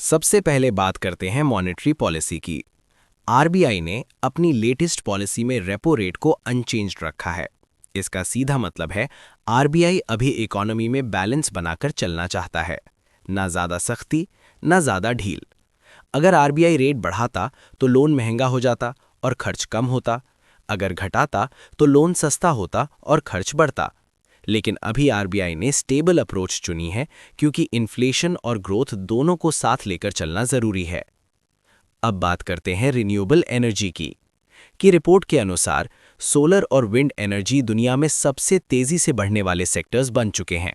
सबसे पहले बात करते हैं मॉनेटरी पॉलिसी की। आरबीआई ने अपनी लेटेस्ट पॉलिसी में रेपो रेट को अनचेंज्ड रखा है। इसका सीधा मतलब है आरबीआई अभी इकोनॉमी में बैलेंस बनाकर चलना चाहता है, ना ज़्यादा सख्ती ना ज़्यादा ढील। अगर आरबीआई रेट बढ़ाता तो लोन महंगा हो जाता और खर्च कम होता, अगर घटाता तो लोन सस्ता होता और खर्च बढ़ता। लेकिन अभी आरबीआई ने स्टेबल अप्रोच चुनी है क्योंकि इन्फ्लेशन और ग्रोथ दोनों को साथ लेकर चलना जरूरी है। अब बात करते हैं रिन्यूएबल एनर्जी की रिपोर्ट के अनुसार सोलर और विंड एनर्जी दुनिया में सबसे तेजी से बढ़ने वाले सेक्टर्स बन चुके हैं।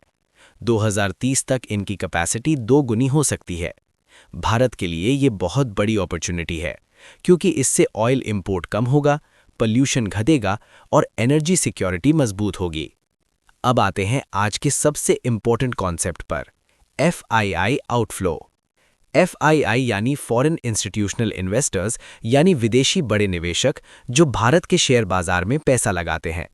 2030 तक इनकी कैपेसिटी 2 गुनी हो सकती है। भारत के लिए ये बहुत बड़ी अपॉर्चुनिटी है क्योंकि इससे ऑयल इंपोर्ट कम होगा, पॉल्यूशन घटेगा और एनर्जी सिक्योरिटी मजबूत होगी। अब आते हैं आज के सबसे इंपॉर्टेंट कॉन्सेप्ट पर, एफआईआई आउटफ्लो। एफआईआई यानी फॉरेन इंस्टीट्यूशनल इन्वेस्टर्स, यानी विदेशी बड़े निवेशक जो भारत के शेयर बाजार में पैसा लगाते हैं।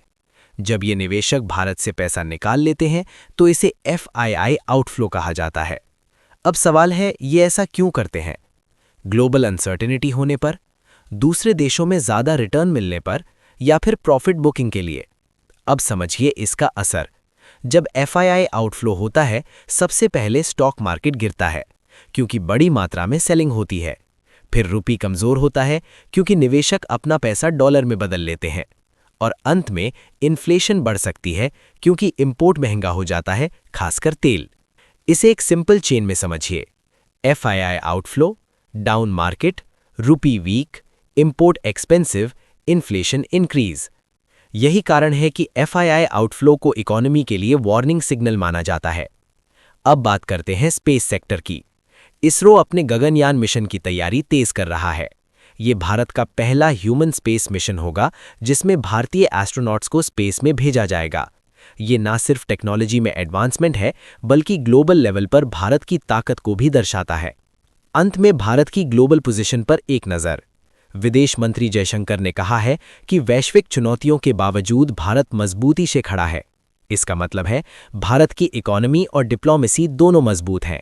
जब ये निवेशक भारत से पैसा निकाल लेते हैं तो इसे एफआईआई आउटफ्लो कहा जाता है। अब सवाल है, ये ऐसा क्यों करते हैं? ग्लोबल अनसर्टेनिटी होने पर, दूसरे देशों में ज़्यादा रिटर्न मिलने पर, या फिर प्रॉफिट बुकिंग के लिए? अब समझिए इसका असर। जब एफआईआई आउटफ्लो होता है, सबसे पहले स्टॉक मार्केट गिरता है क्योंकि बड़ी मात्रा में सेलिंग होती है। फिर रुपये कमज़ोर होता है क्योंकि निवेशक अपना पैसा डॉलर में बदल लेते हैं। और अंत में इन्फ्लेशन बढ़ सकती है क्योंकि इंपोर्ट महंगा हो जाता है, खासकर तेल। इसे एक सिंपल चेन में समझिए, FII outflow, down market, rupee weak, import expensive, inflation increase. यही कारण है कि एफआईआई आउटफ्लो को इकोनॉमी के लिए वार्निंग सिग्नल माना जाता है। अब बात करते हैं स्पेस सेक्टर की। इसरो अपने गगनयान मिशन की तैयारी तेज कर रहा है। ये भारत का पहला ह्यूमन स्पेस मिशन होगा जिसमें भारतीय एस्ट्रोनॉट्स को स्पेस में भेजा जाएगा। ये ना सिर्फ टेक्नोलॉजी में एडवांसमेंट है बल्कि ग्लोबल लेवल पर भारत की ताकत को भी दर्शाता है। अंत में भारत की ग्लोबल पोजीशन पर एक नज़र। विदेश मंत्री जयशंकर ने कहा है कि वैश्विक चुनौतियों के बावजूद भारत मजबूती से खड़ा है। इसका मतलब है भारत की इकोनॉमी और डिप्लोमेसी दोनों मजबूत हैं।